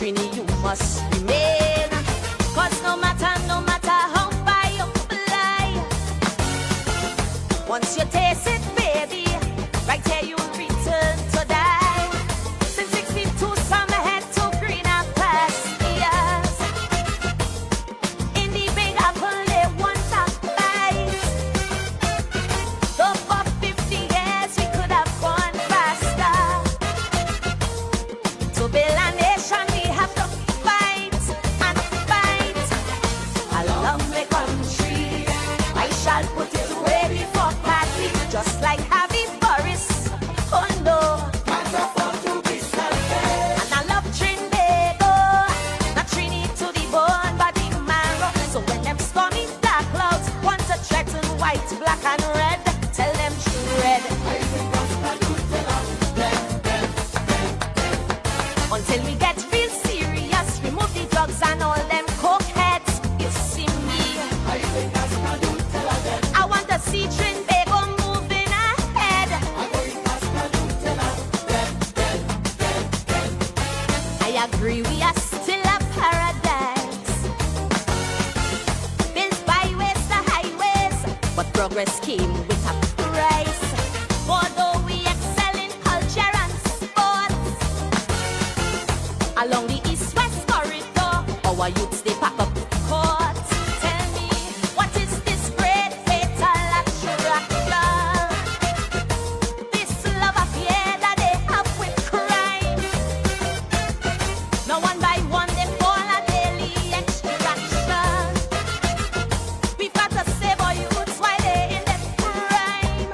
Trini, you must remain. Cause no matter how far you fly, once you taste it, baby, right here you'll return to die. Since 62, summer head to greener pastures. In the Big Apple, they want a bite. Though for 50 years, we could have gone faster. To build a nation, we have to fight and fight. I love my country. I shall put it away before party, just like Javi Boris. Oh no. And I love Trinbago, not Trini to the bone, but the marrow. So when them stormy dark clouds want to threaten white, black and red, tell them shred. Until we get real serious, remove the drugs and all them cokeheads. You see me, I want to see Trinbago moving ahead. I agree, we are still a paradise, built byways to highways, but progress came with a price. Although we excel in culture and sports, along the east-west corridor, our youths they pack up courts. Tell me, what is this great fatal attraction? This love affair that they have with crime. Now one by one they fall a daily extraction. We've got to save our youths while they're in their prime.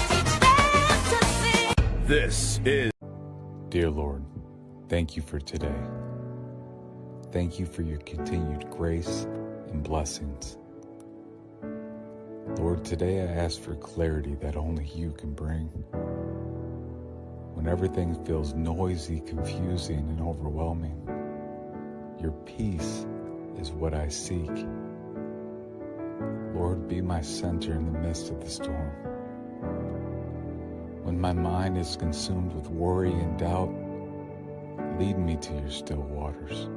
Teach them to sing. This is Dear Lord, thank you for today. Thank you for your continued grace and blessings. Lord, today I ask for clarity that only you can bring. When everything feels noisy, confusing, and overwhelming, your peace is what I seek. Lord, be my center in the midst of the storm. When my mind is consumed with worry and doubt, lead me to your still waters.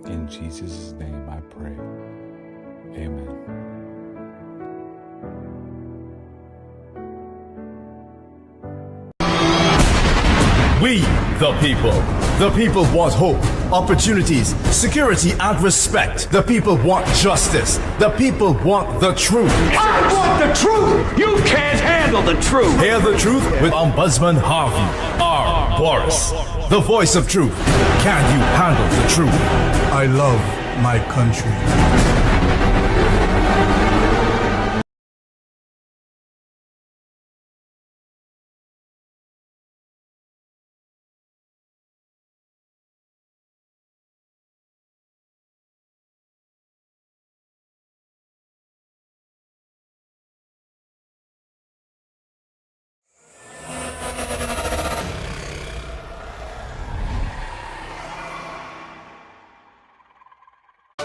In Jesus' name I pray. Amen. We, the people want hope, opportunities, security, and respect. The people want justice. The people want the truth. I want the truth! You can't handle the truth! Hear the truth with Ombudsman Harvey R. Boris, the voice of truth. Can you handle the truth? I love my country.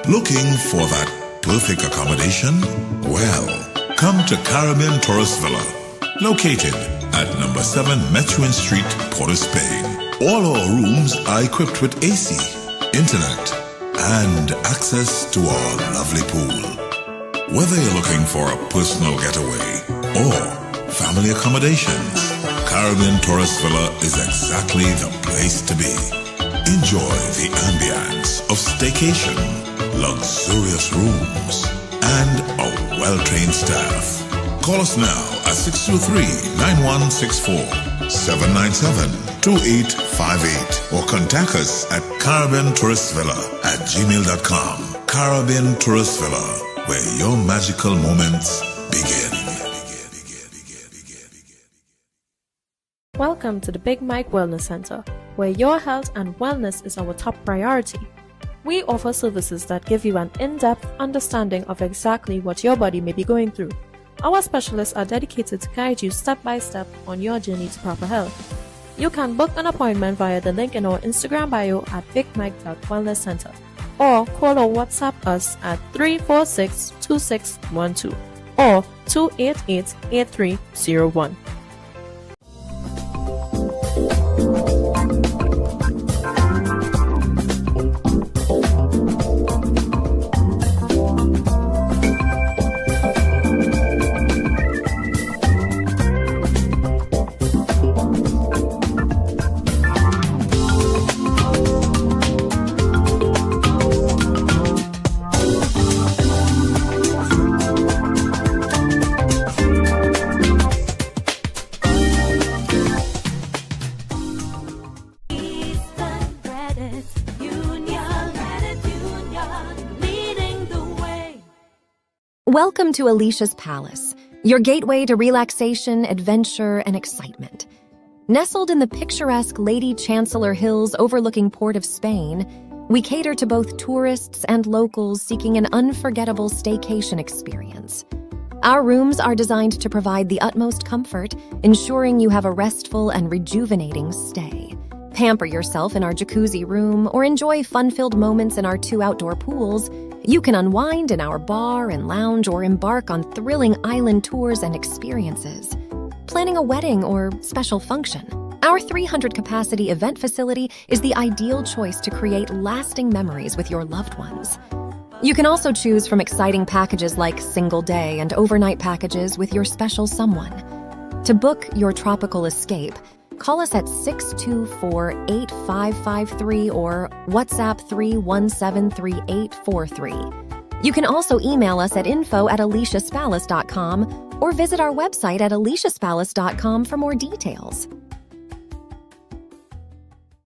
Looking for that perfect accommodation? Well, come to Caribbean Tourist Villa, located at number 7 Methuen Street, Port of Spain. All our rooms are equipped with AC, internet, and access to our lovely pool. Whether you're looking for a personal getaway or family accommodations, Caribbean Tourist Villa is exactly the place to be. Enjoy the ambience of staycation, luxurious rooms, and a well-trained staff. Call us now at 623-9164, 797-2858, or contact us at caribbeantourist.villa@gmail.com. Caribbean Tourist Villa, where your magical moments begin. Welcome to the Big Mike Wellness Center, where your health and wellness is our top priority. We offer services that give you an in-depth understanding of exactly what your body may be going through. Our specialists are dedicated to guide you step by step on your journey to proper health. You can book an appointment via the link in our Instagram bio at bigmike.wellnesscenter, or call or WhatsApp us at 346-2612 or 288-8301. Welcome to Alicia's Palace, your gateway to relaxation, adventure, and excitement. Nestled in the picturesque Lady Chancellor Hills overlooking Port of Spain, we cater to both tourists and locals seeking an unforgettable staycation experience. Our rooms are designed to provide the utmost comfort, ensuring you have a restful and rejuvenating stay. Pamper yourself in our jacuzzi room or enjoy fun-filled moments in our 2 outdoor pools. You can unwind in our bar and lounge or embark on thrilling island tours and experiences. Planning a wedding or special function, our 300-capacity event facility is the ideal choice to create lasting memories with your loved ones. You can also choose from exciting packages like single-day and overnight packages with your special someone. To book your tropical escape, call us at 624-8553 or WhatsApp 3173843. You can also email us at info@aliciaspalace.com or visit our website at aliciaspalace.com for more details.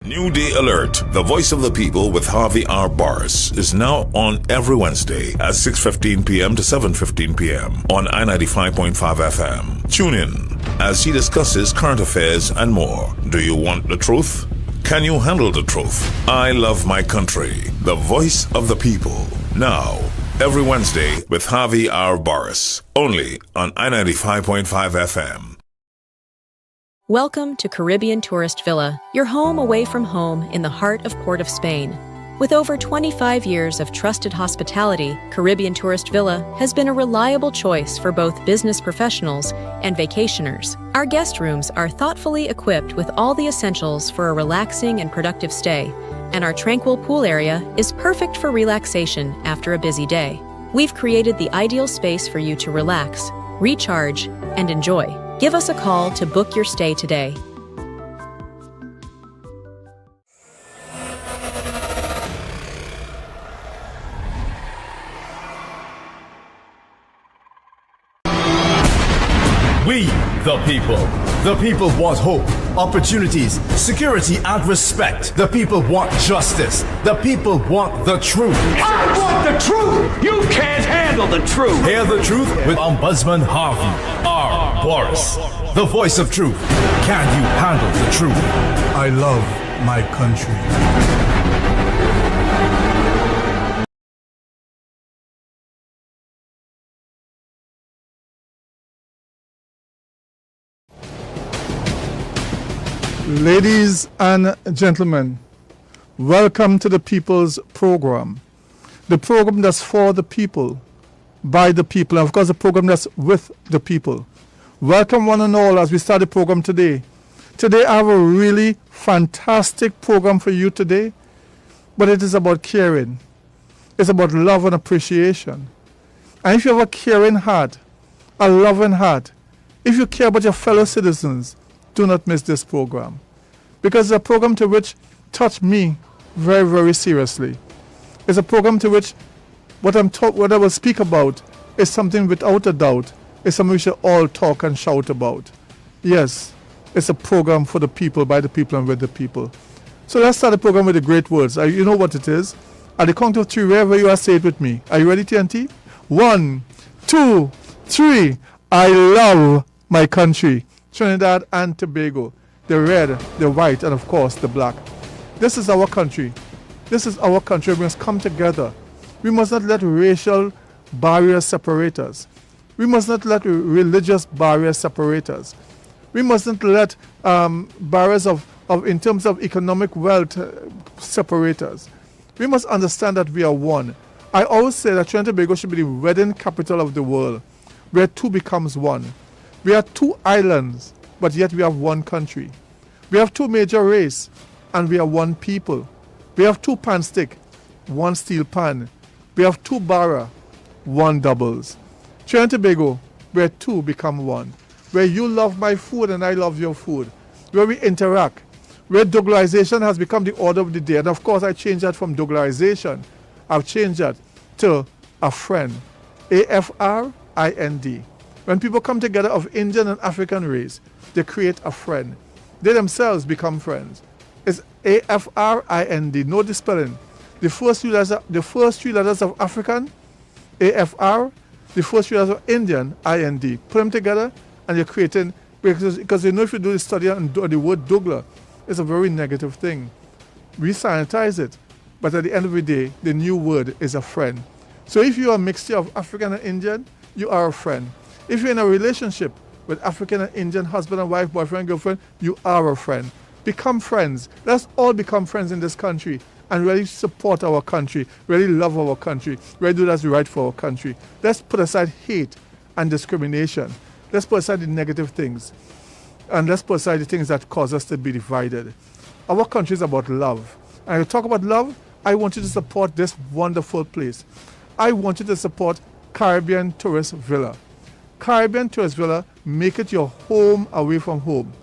New Day Alert, the voice of the people with Harvey R. Boris, is now on every Wednesday at 6:15 p.m. to 7:15 p.m. on I-95.5 FM. Tune in as he discusses current affairs and more. Do you want the truth? Can you handle the truth? I love my country, the voice of the people. Now, every Wednesday with Harvey R. Boris, only on I-95.5 FM. Welcome to Caribbean Tourist Villa, your home away from home in the heart of Port of Spain. With over 25 years of trusted hospitality, Caribbean Tourist Villa has been a reliable choice for both business professionals and vacationers. Our guest rooms are thoughtfully equipped with all the essentials for a relaxing and productive stay, and our tranquil pool area is perfect for relaxation after a busy day. We've created the ideal space for you to relax, recharge, and enjoy. Give us a call to book your stay today. We, the people want hope, opportunities, security, and respect. The people want justice. The people want the truth. I want the truth! You can't handle the truth! Hear the truth with Ombudsman Harvey R. Boris, the voice of truth. Can you handle the truth? I love my country. Ladies and gentlemen, welcome to the People's Program. The program that's for the people, by the people, and of course the program that's with the people. Welcome one and all as we start the program today. Today I have a really fantastic program for you today, but it is about caring. It's about love and appreciation. And if you have a caring heart, a loving heart, if you care about your fellow citizens, do not miss this program, because it's a program to which touched me very, very seriously. It's a program to which what I will speak about is something without a doubt is something we should all talk and shout about. Yes, it's a program for the people, by the people, and with the people. So let's start the program with the great words. You know what it is. At the count of 3, wherever you are, say it with me. Are you ready, TNT? 1, 2, 3. I love my country. Trinidad and Tobago, the red, the white, and of course the black. This is our country. This is our country. We must come together. We must not let racial barriers separate us. We must not let religious barriers separate us. We mustn't let barriers of in terms of economic wealth separate us. We must understand that we are one. I always say that Trinidad and Tobago should be the wedding capital of the world, where two becomes one. We are 2 islands, but yet we have one country. We have 2 major races, and we are one people. We have 2 pan stick, 1 steel pan. We have 2 barra, 1 doubles. Trinidad and Tobago, where 2 become 1. Where you love my food and I love your food. Where we interact. Where Douglasization has become the order of the day. And of course I changed that from Douglasization. I've changed that to a friend. AFRIND. When people come together of Indian and African race, they create a friend. They themselves become friends. It's AFRIND, no the spelling. The first 3 letters of African, AFR, The first three letters are Indian, I-N-D. Put them together and you're creating, because you know if you do the study on the word Douglas, it's a very negative thing. We sanitize it, but at the end of the day, the new word is a friend. So if you're a mixture of African and Indian, you are a friend. If you're in a relationship with African and Indian husband and wife, boyfriend, girlfriend, you are a friend. Become friends. Let's all become friends in this country and really support our country, really love our country, really do what's right for our country. Let's put aside hate and discrimination. Let's put aside the negative things. And let's put aside the things that cause us to be divided. Our country is about love. And when you talk about love, I want you to support this wonderful place. I want you to support Caribbean Tourist Villa. Caribbean Tourist Villa, make it your home away from home.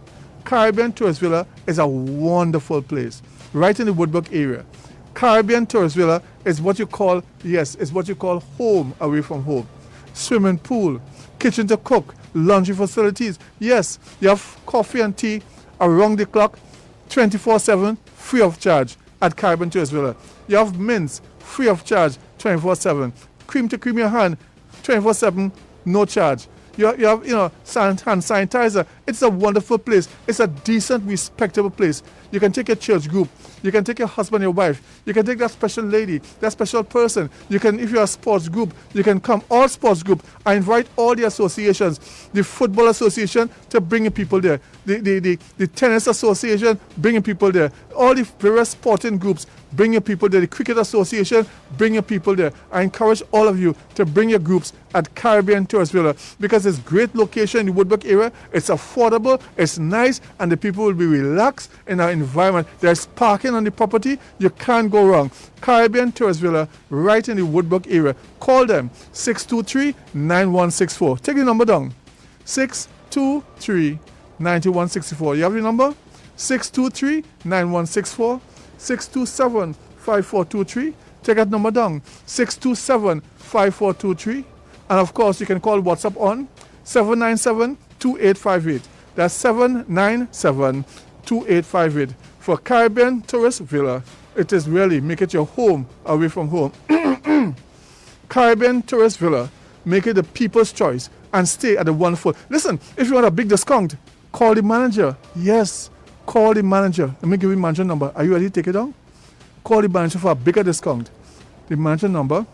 Caribbean Tourist Villa is a wonderful place, right in the Woodbrook area. Caribbean Tourist Villa is what you call, is what you call home away from home. Swimming pool, kitchen to cook, laundry facilities. Yes, you have coffee and tea around the clock, 24/7, free of charge at Caribbean Tourist Villa. You have mints, free of charge, 24/7. Cream to cream your hand, 24/7, no charge. You have hand sanitizer. It's a wonderful place. It's a decent, respectable place. You can take your church group. You can take your husband, your wife. You can take that special lady, that special person. You can, if you're a sports group, you can come. All sports group. I invite all the associations, the football association to bring people there. The tennis association, bringing people there. All the various sporting groups, bring your people there. The cricket association, bring your people there. I encourage all of you to bring your groups at Caribbean Tourist Villa because it's great location in the Woodbrook area. It's affordable, it's nice, and the people will be relaxed in our environment. There's parking on the property. You can't go wrong. Caribbean Tourist Villa, right in the Woodbrook area. Call them 623-9164. Take the number down. 623-9164. You have the number? 623-9164. 627-5423. Take that number down. 627-5423. And of course, you can call WhatsApp on 797-2858. That's 797-2858. For Caribbean Tourist Villa, it is really make it your home away from home. Caribbean Tourist Villa, make it the people's choice and stay at the wonderful. Listen, if you want a big discount, call the manager. Yes, call the manager. Let me give you the manager number. Are you ready to take it down? Call the manager for a bigger discount. The manager number,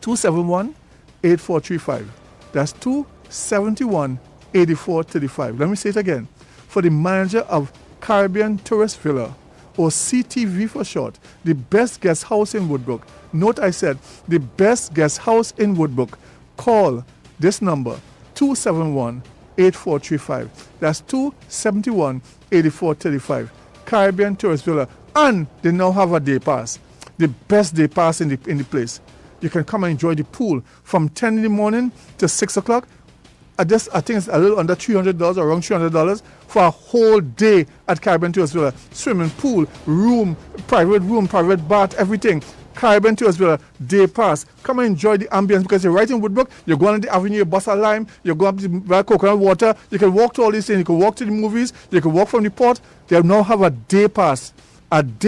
271-8435. That's 271-8435. Let me say it again. For the manager of Caribbean Tourist Villa, or CTV for short, the best guest house in Woodbrook. Note I said the best guest house in Woodbrook. Call this number, 271-8435. That's 271-8435. Caribbean Tourist Villa. And they now have a day pass. The best day pass in the place. You can come and enjoy the pool from 10 in the morning to 6 o'clock. I think it's a little under $300, around $300 for a whole day at Caribbean Tourist Villa. Swimming pool, private bath, everything. Caribbean Tourist Villa, day pass. Come and enjoy the ambience because you're right in Woodbrook. You're going on the avenue, you bust a lime, you go up to the coconut water. You can walk to all these things. You can walk to the movies. You can walk from the port. They now have a day pass at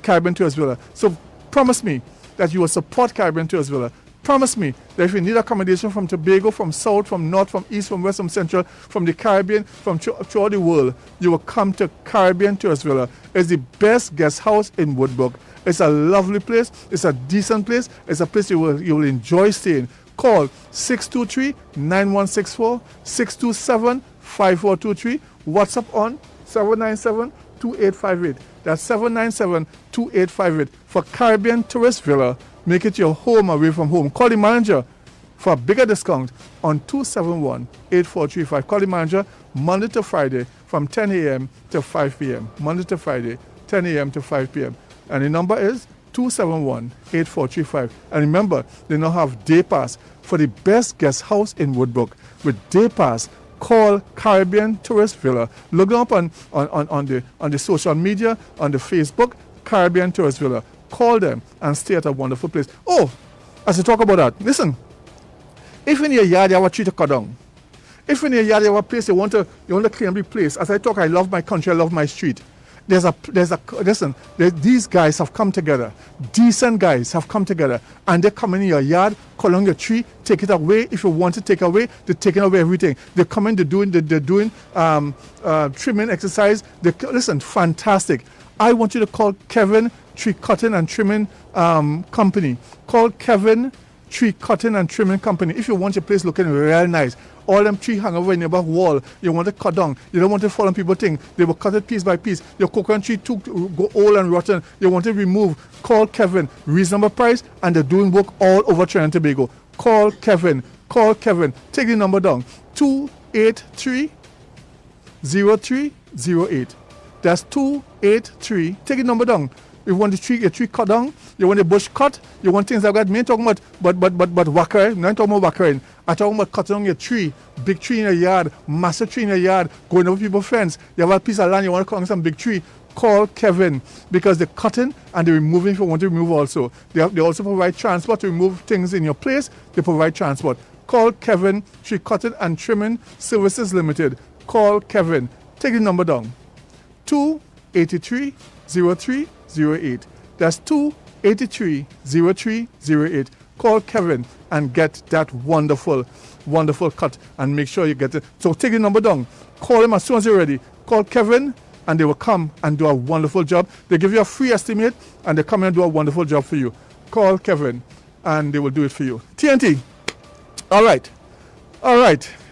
Caribbean Tourist Villa. So promise me that you will support Caribbean Tourist Villa. Promise me that if you need accommodation from Tobago, from South, from North, from East, from West, from Central, from the Caribbean, from throughout the world, you will come to Caribbean Tourist Villa. It's the best guest house in Woodbrook. It's a lovely place. It's a decent place. It's a place you will enjoy staying. Call 623-9164, 627-5423. WhatsApp on 797-2858. That's 797-2858 for Caribbean Tourist Villa. Make it your home away from home. Call the manager for a bigger discount on 271-8435. Call the manager Monday to Friday from 10 a.m. to 5 p.m. Monday to Friday, 10 a.m. to 5 p.m. And the number is 271-8435. And remember, they now have day pass for the best guest house in Woodbrook. With day pass, call Caribbean Tourist Villa. Look them up on the social media, on the Facebook, Caribbean Tourist Villa. Call them and stay at a wonderful place. Oh, as we talk about that, listen. If in your yard you have a tree to cut down, if in your yard you have a place you want to clean the place, as I talk, I love my country, I love my street. These guys have come together. Decent guys have come together, and they come in your yard, cut down your tree, take it away. If you want to take away, they're taking away everything. They come in, they're doing trimming exercise. Listen, fantastic. I want you to call Kevin Tree Cutting and Trimming Company. Call Kevin Tree Cutting and Trimming Company. If you want your place looking real nice, all them tree hang over in your back wall, you want to cut down, you don't want to fall on people thing, they will cut it piece by piece. Your coconut tree too go old and rotten, you want to remove, call Kevin. Reasonable price, and they're doing work all over Trinidad and Tobago. Call Kevin. Take the number down, 283-0308. That's 283. Take the number down. You want your tree cut down, you want the bush cut, you want things like that. Me ain't talking about but whackering. No, I'm talking about whackering. I'm talking about cutting down your tree, big tree in your yard, massive tree in your yard, going over people's fence. You have a piece of land, you want to cut down some big tree. Call Kevin, because they're cutting and they're removing if you want to remove also. They also provide transport to remove things in your place. They provide transport. Call Kevin Tree Cutting and Trimming Services Limited. Call Kevin. Take the number down. 283-0308. That's 283-0308. Call Kevin and get that wonderful cut and make sure you get it. So take the number down. Call him as soon as you're ready. Call Kevin and they will come and do a wonderful job. They give you a free estimate and they come and do a wonderful job for you. Call Kevin and they will do it for you. TNT. All right.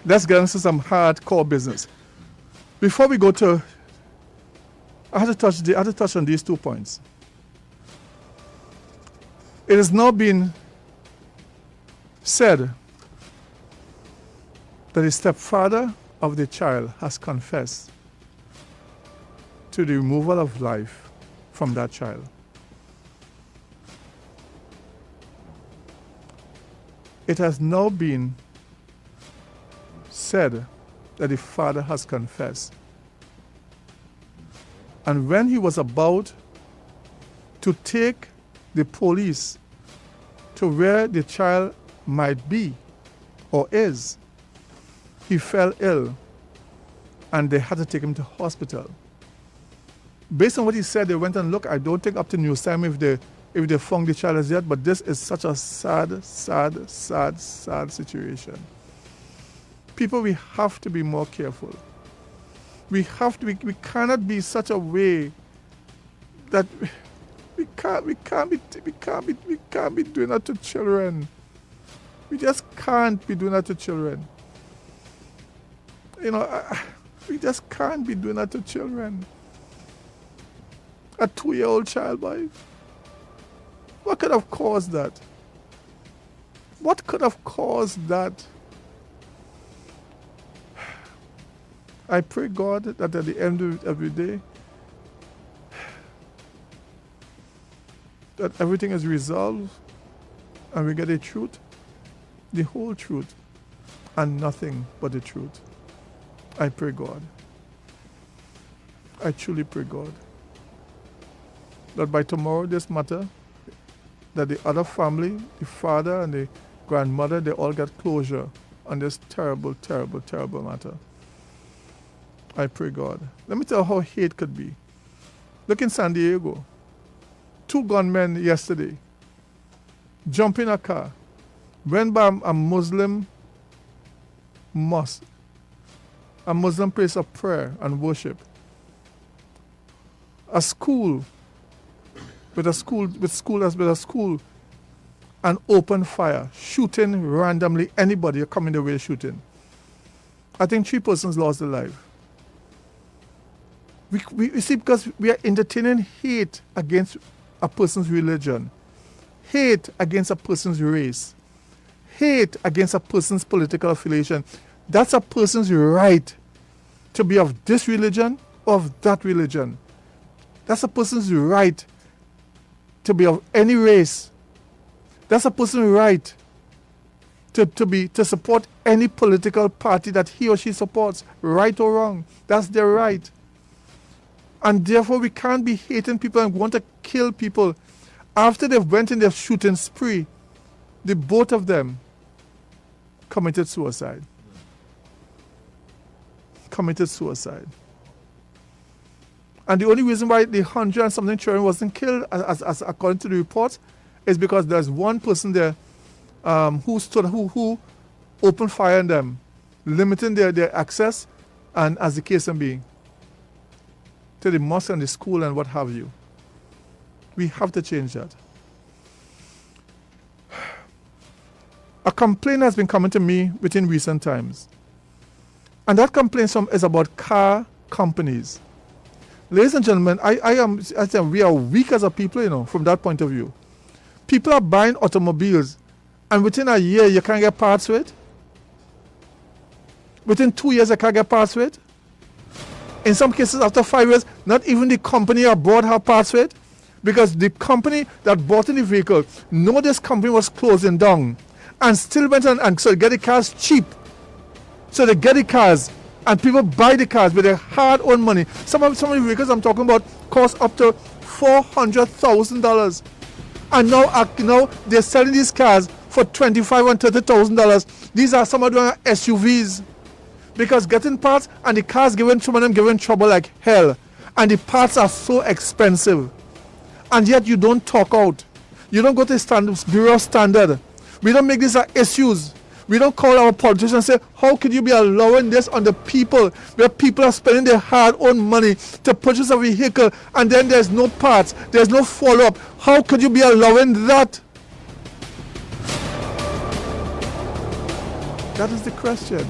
Let's get into some hardcore business. Before we go to, I had to touch on these 2 points. It has now been said that the stepfather of the child has confessed to the removal of life from that child. It has now been said that the father has confessed. And when he was about to take the police to where the child might be or is, he fell ill and they had to take him to hospital. Based on what he said, they went and looked. I don't think up to news time if they found the child as yet, but this is such a sad situation. People, we have to be more careful. We cannot be such a way that we can't be doing that to children. We just can't be doing that to children. We just can't be doing that to children. A 2-year-old child, boy. What could have caused that? What could have caused that? I pray, God, that at the end of every day, that everything is resolved and we get the truth, the whole truth, and nothing but the truth. I pray, God. I truly pray, God, that by tomorrow this matter, that the other family, the father and the grandmother, they all get closure on this terrible matter. I pray, God. Let me tell you how hate could be. Look in San Diego. 2 gunmen yesterday jump in a car, went by a Muslim mosque, a Muslim place of prayer and worship, a school, and open fire, shooting randomly anybody coming the way shooting. I think 3 persons lost their life. We see, because we are entertaining hate against a person's religion, hate against a person's race, hate against a person's political affiliation. That's a person's right to be of this religion or of that religion. That's a person's right to be of any race. That's a person's right to support any political party that he or she supports, right or wrong. That's their right. And therefore we can't be hating people and want to kill people. After they've went in their shooting spree, the both of them committed suicide. And the only reason why the 100 and something children wasn't killed, as according to the report, is because there's one person there who opened fire on them, limiting their access, and as the case may be, to the mosque and the school and what have you. We have to change that. A complaint has been coming to me within recent times. And that complaint is about car companies. Ladies and gentlemen, I think we are weak as a people, from that point of view. People are buying automobiles, and within a year, you can't get parts for it. Within 2 years, you can't get parts for it. In some cases, after 5 years, not even the company abroad have parts for it, because the company that bought in the vehicle know this company was closing down, and still went on and so get the cars cheap. So they get the cars, and people buy the cars with their hard-earned money. Some of the vehicles I'm talking about cost up to $400,000, and now they're selling these cars for $25,000 and $30,000. These are some of them are SUVs, because getting parts and the cars some of them giving trouble like hell, and the parts are so expensive, and yet you don't talk out. You don't go to Bureau of Standard. We don't make these issues. We don't call our politicians and say, how could you be allowing this on the people, where people are spending their hard-earned money to purchase a vehicle, and then there's no parts, there's no follow-up. How could you be allowing that? That is the question.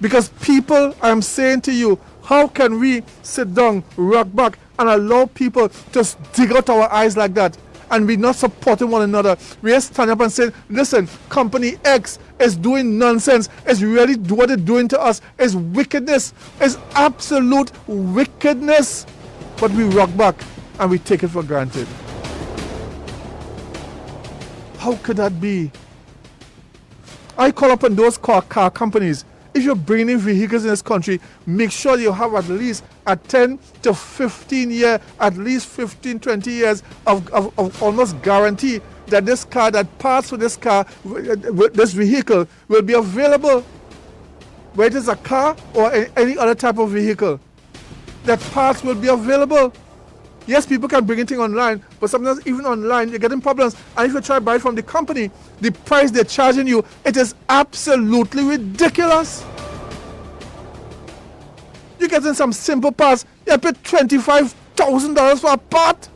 Because people, I'm saying to you, how can we sit down, rock back, and allow people to dig out our eyes like that? And we're not supporting one another. We're standing up and saying, listen, company X is doing nonsense. It's really what they're doing to us is wickedness. It's absolute wickedness. But we rock back and we take it for granted. How could that be? I call upon those car companies. If you're bringing in vehicles in this country, make sure you have at least a 10 to 15 year, at least 15, 20 years of almost guarantee that this car, that parts for this car, this vehicle will be available. Whether it is a car or any other type of vehicle, that parts will be available. Yes, people can bring anything online, but sometimes even online, you're getting problems. And if you try to buy it from the company, the price they're charging you, it is absolutely ridiculous. You're getting some simple parts, you pay $25,000 for a part.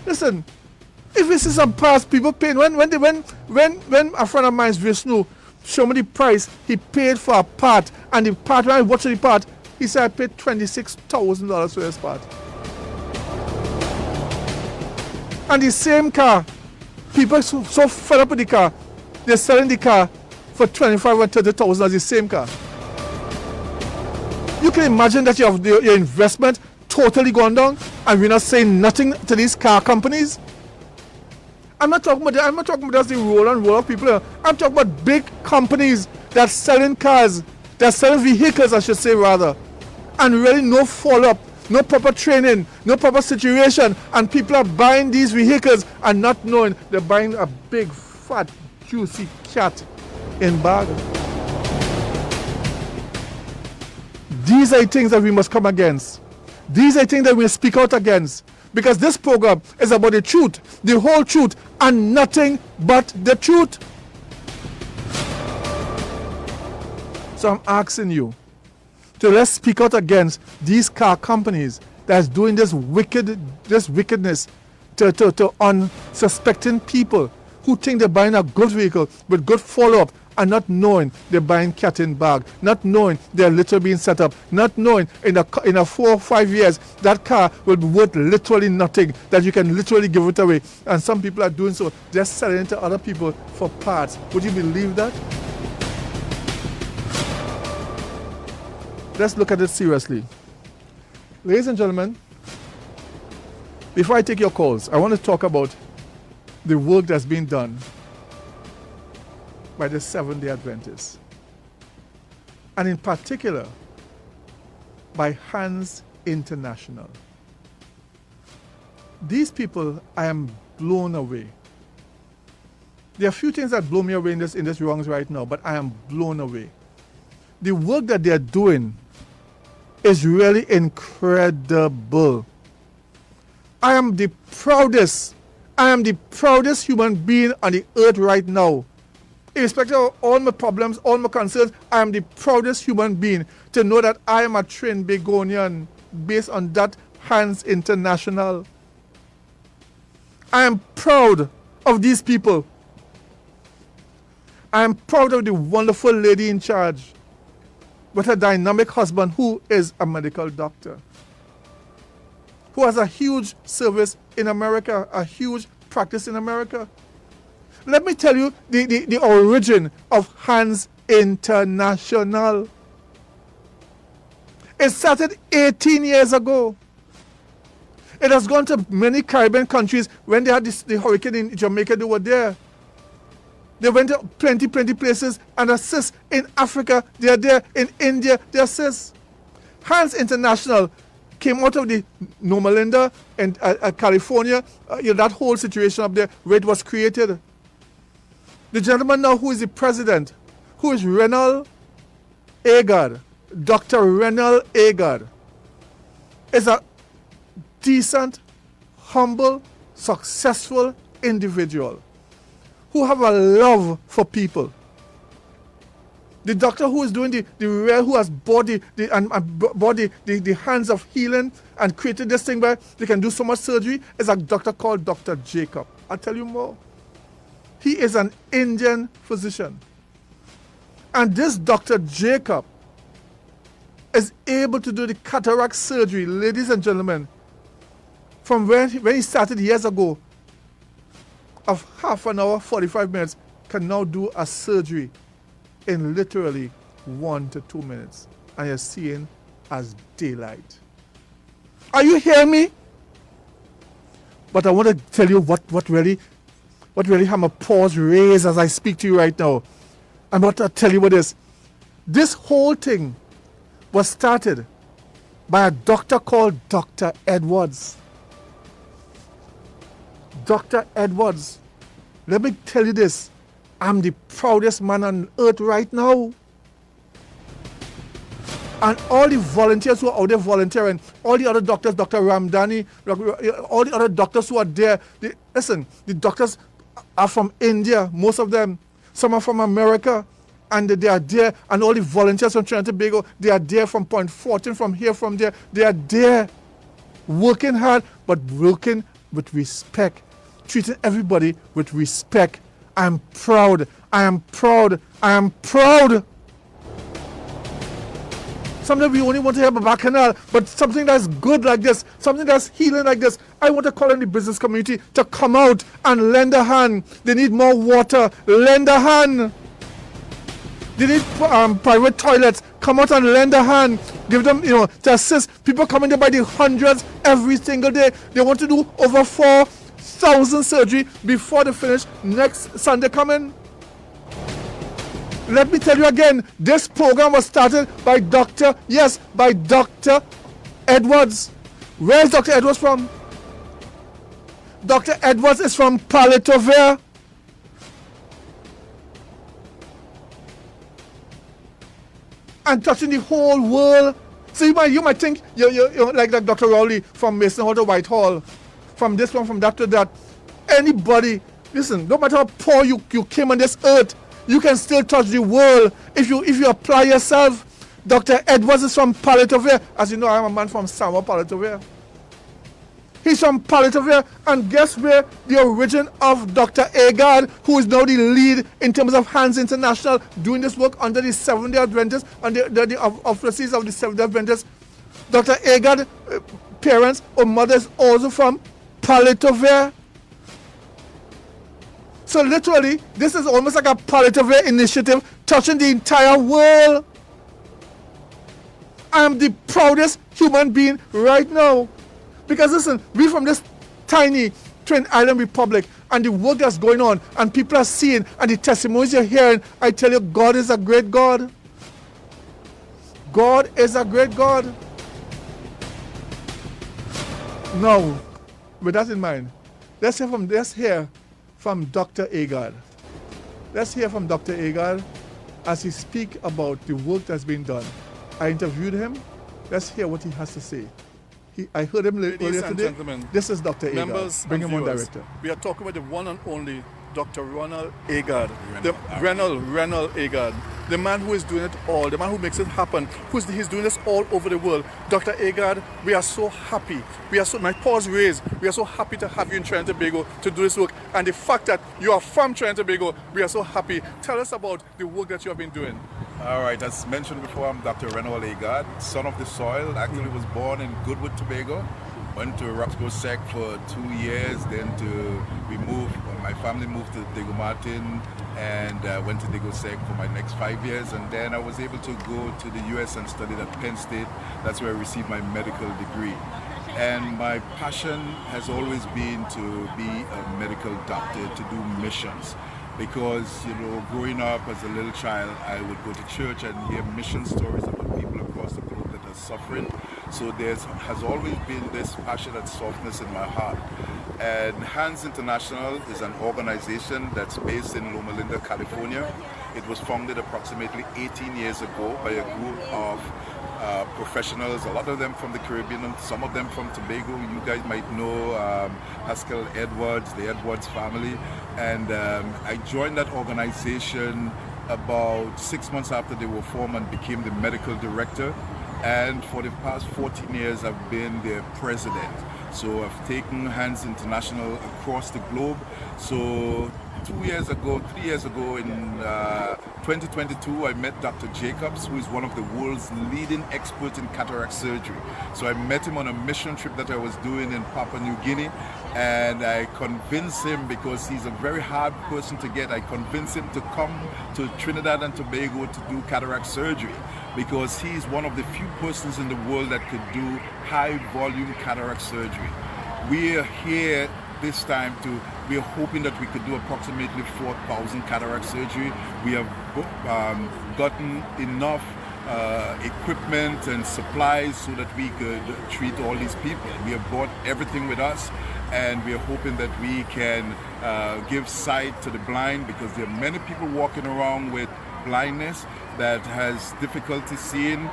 Listen, if this is some parts people pay, when a friend of mine, Vishnu, showed me the price he paid for a part, and the part, when I watched the part, he said I paid $26,000 for this part. And the same car, people so fed up with the car, they're selling the car for $25,000 and $30,000 as the same car. You can imagine that you have your investment totally gone down, and we're not saying nothing to these car companies. I'm not talking about just the roll and roll of people here. I'm talking about big companies that selling cars, that selling vehicles, I should say rather, and really no follow-up, no proper training, no proper situation, and people are buying these vehicles and not knowing they're buying a big, fat, juicy cat in bag. These are things that we must come against. These are things that we speak out against. Because this program is about the truth, the whole truth, and nothing but the truth. So I'm asking you to let's speak out against these car companies that's doing this wickedness to unsuspecting people who think they're buying a good vehicle with good follow-up, and not knowing they're buying cat in bag, not knowing they're literally being set up, not knowing in a 4 or 5 years that car will be worth literally nothing, that you can literally give it away. And some people are doing so, just selling it to other people for parts. Would you believe that? Let's look at it seriously. Ladies and gentlemen, before I take your calls, I want to talk about the work that's being done by the Seventh-day Adventists, and in particular by Hands International. These people, I am blown away. There are a few things that blow me away in this wrongs right now, but I am blown away. The work that they are doing is really incredible. I am the proudest human being on the earth right now. Irrespective of all my problems, all my concerns, I am the proudest human being to know that I am a trained Begonian based on that Hands International. I am proud of these people. I am proud of the wonderful lady in charge with her dynamic husband who is a medical doctor, who has a huge service in America, a huge practice in America. Let me tell you the origin of Hands International. It started 18 years ago. It has gone to many Caribbean countries. When they had the hurricane in Jamaica, they were there. They went to plenty places and assist. In Africa, they are there. In India, they assist. Hands International came out of the Loma Linda and California, that whole situation up there where it was created. The gentleman now who is the president, who is Renal Agard, Dr. Renal Agard, is a decent, humble, successful individual who have a love for people. The doctor who is doing who has bought the hands of healing and created this thing where they can do so much surgery is a doctor called Dr. Jacob. I'll tell you more. He is an Indian physician. And this Dr. Jacob is able to do the cataract surgery, ladies and gentlemen, from when he started years ago, of half an hour, 45 minutes, can now do a surgery in literally 1 to 2 minutes. And you're seeing as daylight. Are you hearing me? But I want to tell you what really have my paws raised as I speak to you right now. I'm about to tell you what is. This whole thing was started by a doctor called Dr. Edwards. Dr. Edwards, let me tell you this. I'm the proudest man on earth right now. And all the volunteers who are out there volunteering, all the other doctors, Dr. Ramdani, all the other doctors who are there, listen, the doctors are from India, most of them. Some are from America, and they are there. And all the volunteers from Trinidad and Tobago, they are there from Point Fortin, from here, from there. They are there, working hard, but working with respect, treating everybody with respect. I'm proud. I am proud. I am proud. Sometimes we only want to have a bacchanal, but something that's good like this, something that's healing like this. I want to call on the business community to come out and lend a hand. They need more water. Lend a hand. They need private toilets. Come out and lend a hand. Give them, to assist. People coming there by the hundreds every single day. They want to do over 4,000 surgery before they finish next Sunday coming. Let me tell you again, this program was started by Dr. Edwards. Where is Dr. Edwards from? Dr. Edwards is from Paletovere. And touching the whole world. So you might think you're like Dr. Rowley from Mason Hall to Whitehall. From this one, from that to that. Anybody, listen, no matter how poor you came on this earth, you can still touch the world if you apply yourself. Dr. Edwards is from Paletovere. As you know, I'm a man from Samoa, Paletovere. He's from Paletovere, and guess where the origin of Dr. Agard, who is now the lead in terms of Hands International, doing this work under the Seventh-day Adventists, under the offices of the Seventh-day Adventists. Dr. Agard, parents or mothers also from Paletovere. So literally, this is almost like a Paletovere initiative touching the entire world. I am the proudest human being right now. Because listen, we from this tiny Twin Island Republic, and the work that's going on, and people are seeing, and the testimonies you're hearing, I tell you, God is a great God. God is a great God. Now, with that in mind, let's hear from Dr. Agard. Let's hear from Dr. Agard as he speaks about the work that's been done. I interviewed him Let's hear what he has to say. I heard him earlier Ladies and today. gentlemen, This is Dr. Agard. members Bring and him on, viewers, Director. we are talking with the one and only Dr. Ronald Agard, Ronald Agard, the man who is doing it all, the man who makes it happen, he's doing this all over the world. Dr. Agard, we are so happy. My paws raised. We are so happy to have you in Trinidad and Tobago to do this work. And the fact that you are from Trinidad and Tobago, we are so happy. Tell us about the work that you have been doing. All right, as mentioned before, I'm Dr. Ronald Agard, son of the soil. Actually was born in Goodwood, Tobago. Went to Roxborough Sec for 2 years, then my family moved to Diego Martin and went to Diego Sec for my next 5 years, and then I was able to go to the US and studied at Penn State. That's where I received my medical degree. And my passion has always been to be a medical doctor, to do missions. Because, growing up as a little child, I would go to church and hear mission stories about people across the globe that are suffering. So there has always been this passion and softness in my heart. And Hands International is an organization that's based in Loma Linda, California. It was founded approximately 18 years ago by a group of professionals, a lot of them from the Caribbean and some of them from Tobago. You guys might know Haskell Edwards, the Edwards family. And I joined that organization about 6 months after they were formed and became the medical director. And for the past 14 years, I've been their president. So I've taken Hands International across the globe. So 3 years ago in 2022, I met Dr. Jacobs, who is one of the world's leading experts in cataract surgery. So I met him on a mission trip that I was doing in Papua New Guinea, and I convinced him, because he's a very hard person to get, I convinced him to come to Trinidad and Tobago to do cataract surgery, because he's one of the few persons in the world that could do high volume cataract surgery. We are here this time we are hoping that we could do approximately 4,000 cataract surgery. We have gotten enough equipment and supplies so that we could treat all these people. We have brought everything with us, and we are hoping that we can give sight to the blind, because there are many people walking around with blindness that has difficulty seeing.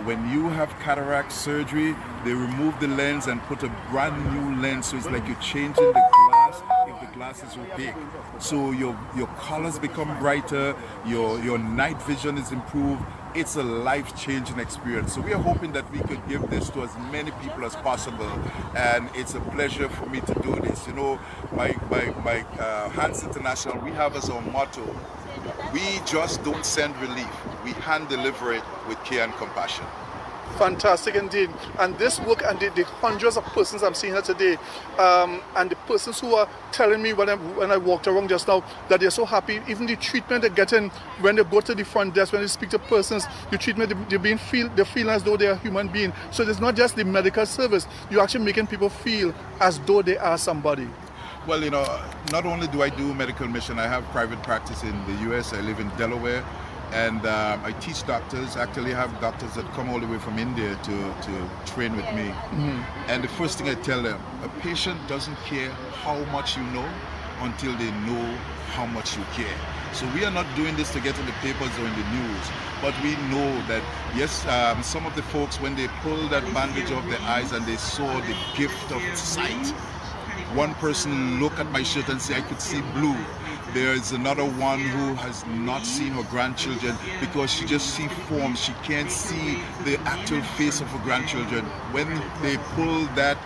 When you have cataract surgery, they remove the lens and put a brand new lens, so it's like you're changing the glass if the glass is opaque. So your colors become brighter, your night vision is improved. It's a life-changing experience. So we are hoping that we could give this to as many people as possible, and it's a pleasure for me to do this. My Hands International, we have as our motto, we just don't send relief, we hand deliver it with care and compassion. Fantastic indeed. And this work and the hundreds of persons I'm seeing here today, and the persons who are telling me when I walked around just now that they're so happy, even the treatment they're getting when they go to the front desk, when they speak to persons, the treatment they feel as though they're a human being. So it's not just the medical service, you're actually making people feel as though they are somebody. Well, not only do I do medical mission, I have private practice in the US. I live in Delaware, and I teach doctors. Actually, I have doctors that come all the way from India to train with me. Mm-hmm. And the first thing I tell them, a patient doesn't care how much you know until they know how much you care. So we are not doing this to get in the papers or in the news, but we know that, yes, some of the folks, when they pull that bandage off their eyes and they saw the gift of sight, one person looked at my shirt and said, I could see blue. There is another one who has not seen her grandchildren because she just sees form. She can't see the actual face of her grandchildren. When they pull that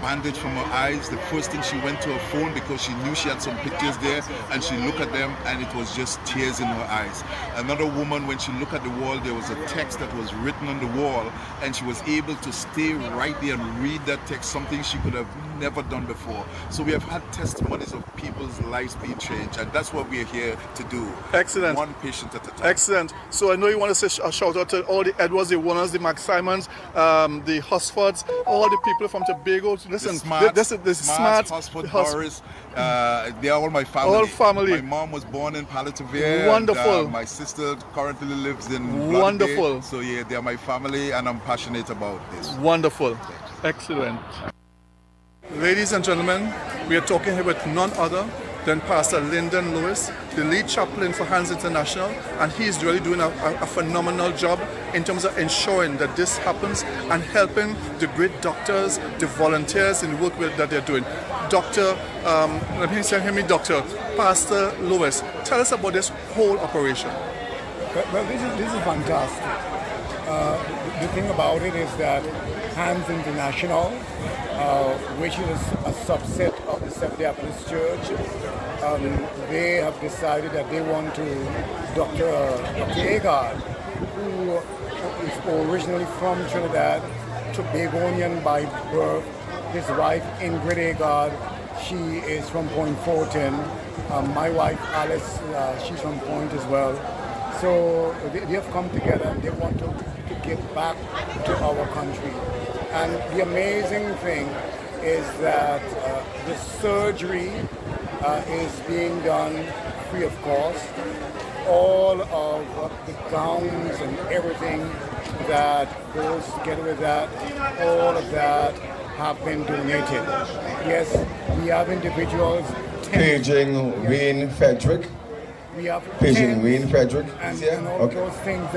bandage from her eyes, the first thing, she went to her phone because she knew she had some pictures there, and she looked at them and it was just tears in her eyes. Another woman, when she looked at the wall, there was a text that was written on the wall, and she was able to stay right there and read that text, something she could have never done before. So we have had testimonies of people's lives being changed, and that's what we are here to do. Excellent. One patient at a time. Excellent. So I know you want to say a shout out to all the Edwards, the Warners, the Max Simons, the Hosfords, all the people from Tobago. Listen, the Smart, Hosford, Horace, they are all my family. All family. My mom was born in Palatavere. Wonderful. And, my sister currently lives in Wonderful. So yeah, they are my family, and I'm passionate about this. Wonderful. Excellent. Ladies and gentlemen, we are talking here with none other then Pastor Lyndon Lewis, the lead chaplain for Hands International, and he's really doing a phenomenal job in terms of ensuring that this happens and helping the great doctors, the volunteers in the work that they're doing. Doctor, let me say, Doctor Pastor Lewis, tell us about this whole operation. Well, this is fantastic. The thing about it is that Hands International, which is a subset of the Seventh-day Adventist Church, they have decided that they want to Dr. Agard, who is originally from Trinidad, Tobagonian by birth. His wife, Ingrid Agard, she is from Point Fortin. My wife, Alice, she's from Point as well. So they have come together and they want to give back to our country. And the amazing thing is that the surgery is being done free of cost. All of the gowns and everything that goes together with that, all of that have been donated. Yes, we have individuals. Paging Wayne Frederick. We have Paging Wayne Frederick. And all of those things,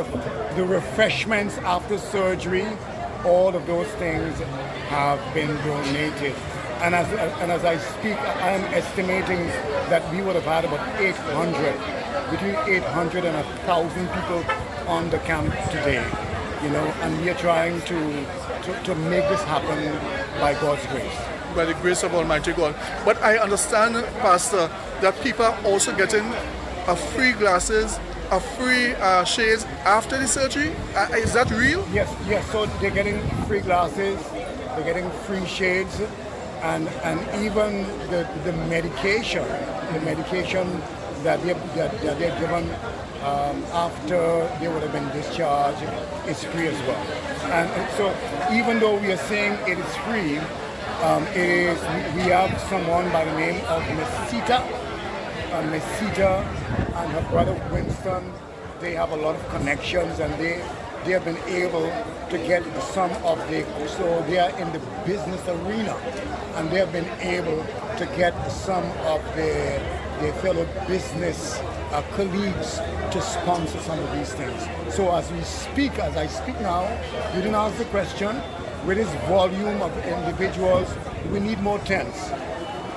the refreshments after surgery, all of those things have been donated. And as I speak, I am estimating that we would have had about 800, between 800 and 1,000 people on the camp today. You know, and we are trying to make this happen by God's grace. By the grace of Almighty God. But I understand, Pastor, that people are also getting free glasses, free shades after the surgery. Is that real? Yes. So they're getting free glasses, they're getting free shades, and even the medication that they're given after they would have been discharged is free as well. And so even though we are saying it is free, we have someone by the name of Mesita and her brother Winston. They have a lot of connections and they have been able to get some of so they are in the business arena and they have been able to get some of their fellow business colleagues to sponsor some of these things. So as I speak now, you didn't ask the question, with this volume of individuals, we need more tents.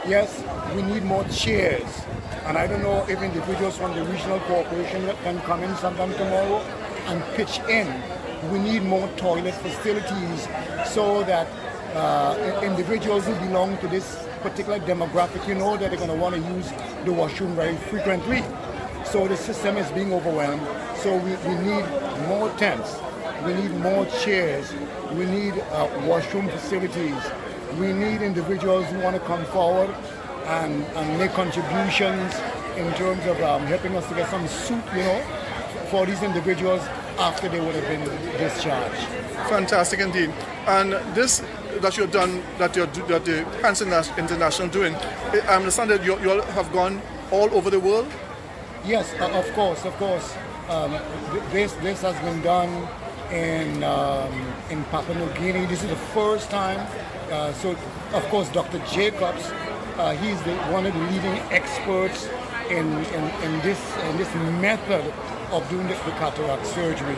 Yes, we need more chairs. And I don't know if individuals from the regional corporation can come in sometime tomorrow and pitch in. We need more toilet facilities so that individuals who belong to this particular demographic, you know that they're going to want to use the washroom very frequently. So the system is being overwhelmed. So we need more tents. We need more chairs. We need washroom facilities. We need individuals who want to come forward and make contributions in terms of helping us to get some soup, for these individuals after they would have been discharged. Fantastic indeed. And this that you've done, that the Hands International doing, I understand that you all have gone all over the world? Yes, of course. This has been done in Papua New Guinea. This is the first time. So, of course, Dr. Jacobs, he's one of the leading experts in this method of doing the cataract surgery.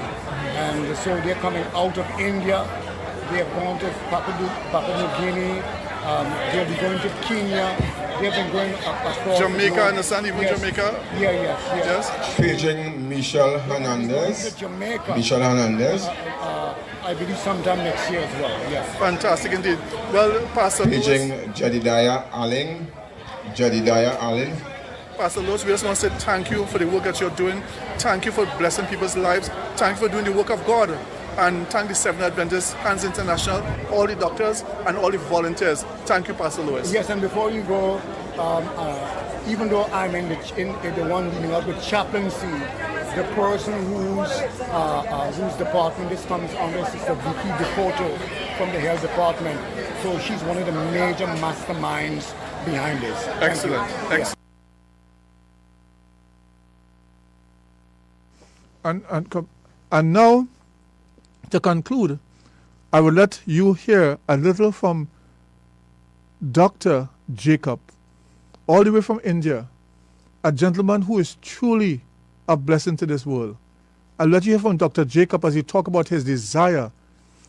And so they're coming out of India. They have gone to Papua New Guinea. They'll be going to Kenya. They've been going across Jamaica, I understand, even yes. Jamaica? Yes. Paging Michelle Hernandez. Jamaica. Michelle Hernandez. I believe sometime next year as well, yes. Fantastic indeed. Well, Pastor Paging Lewis. Jedidiah Allen. Pastor Lewis, we just want to say thank you for the work that you're doing. Thank you for blessing people's lives. Thank you for doing the work of God. And thank the Seventh-day Adventist, Hands International, all the doctors and all the volunteers. Thank you, Pastor Lewis. Yes, and before you go, even though I'm in the one leading up with chaplaincy, the person whose department this comes under, Sister Vicky DePorto from the health department. So she's one of the major masterminds behind this. Excellent. Excellent. And now, to conclude, I will let you hear a little from Dr. Jacob all the way from India, a gentleman who is truly a blessing to this world. I'll let you hear from Dr. Jacob as he talk about his desire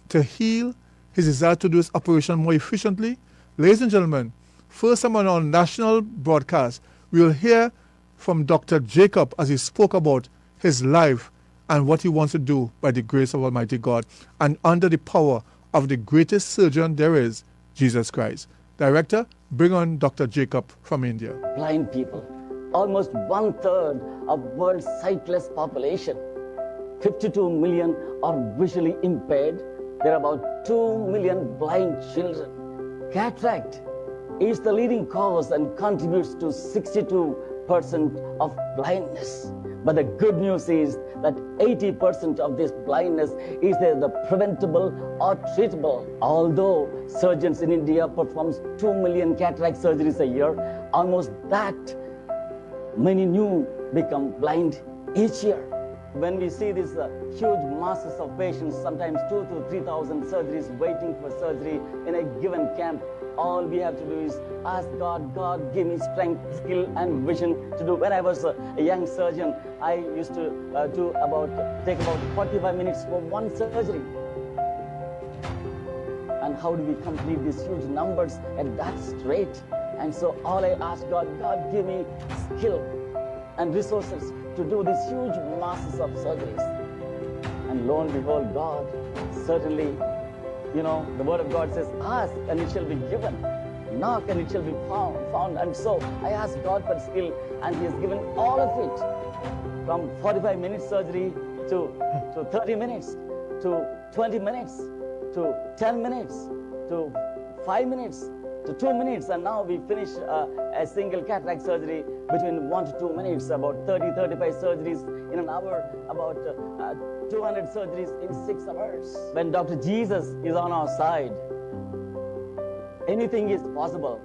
to heal, his desire to do his operation more efficiently. Ladies and gentlemen, first time on our national broadcast, we'll hear from Dr. Jacob as he spoke about his life and what he wants to do by the grace of Almighty God and under the power of the greatest surgeon there is, Jesus Christ. Director, bring on Dr. Jacob from India. Blind people, almost 1/3 of world's sightless population. 52 million are visually impaired. There are about 2 million blind children. Cataract is the leading cause and contributes to 62% of blindness. But the good news is that 80% of this blindness is either preventable or treatable. Although surgeons in India perform 2 million cataract surgeries a year, almost that many new become blind each year. When we see these huge masses of patients, sometimes 2,000 to 3,000 surgeries waiting for surgery in a given camp, all we have to do is ask God, God, give me strength, skill, and vision to do. When I was a young surgeon, I used to take about 45 minutes for one surgery. And how do we complete these huge numbers at that rate? And so all I ask God, God, give me skill and resources to do these huge masses of surgeries. And lo and behold, God certainly, the word of God says, ask and it shall be given. Knock and it shall be found. And so I asked God for skill and He has given all of it. From 45 minutes surgery to 30 minutes, to 20 minutes, to 10 minutes, to 5 minutes, to 2 minutes. And now we finish a single cataract surgery between 1 to 2 minutes, about 30-35 surgeries in an hour, about 200 surgeries in 6 hours. When Dr. Jesus is on our side, anything is possible.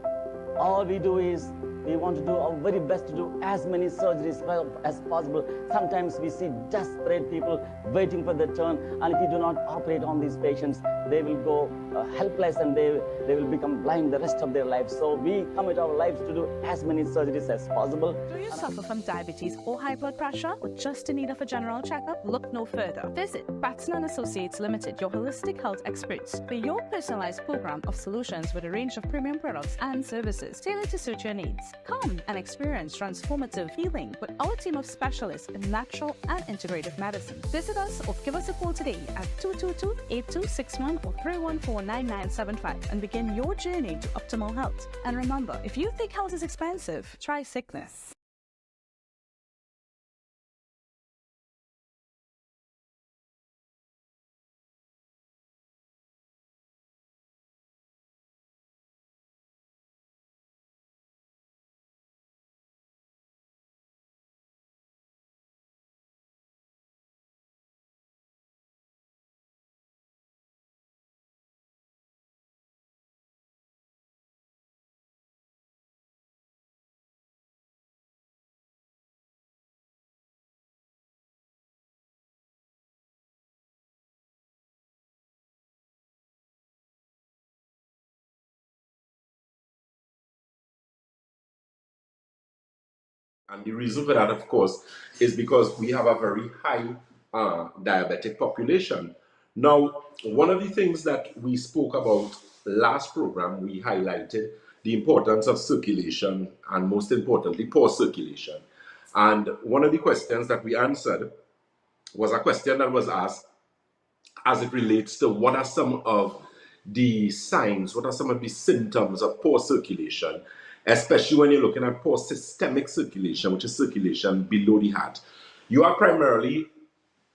All we do is we want to do our very best to do as many surgeries as possible. Sometimes we see desperate people waiting for their turn, and if we do not operate on these patients, they will go helpless and they will become blind the rest of their lives. So we commit our lives to do as many surgeries as possible. Do you suffer from diabetes or high blood pressure, or just in need of a general checkup? Look no further. Visit Batson & Associates Limited, your holistic health experts, for your personalized program of solutions with a range of premium products and services tailored to suit your needs. Come and experience transformative healing with our team of specialists in natural and integrative medicine. Visit us or give us a call today at 222-8261 or 314-9975 and begin your journey to optimal health. And remember, if you think health is expensive, try sickness. And the reason for that, of course, is because we have a very high diabetic population. Now, one of the things that we spoke about last program, we highlighted the importance of circulation and most importantly, poor circulation. And one of the questions that we answered was a question that was asked as it relates to what are some of the signs, what are some of the symptoms of poor circulation, especially when you're looking at poor systemic circulation, which is circulation below the heart. You are primarily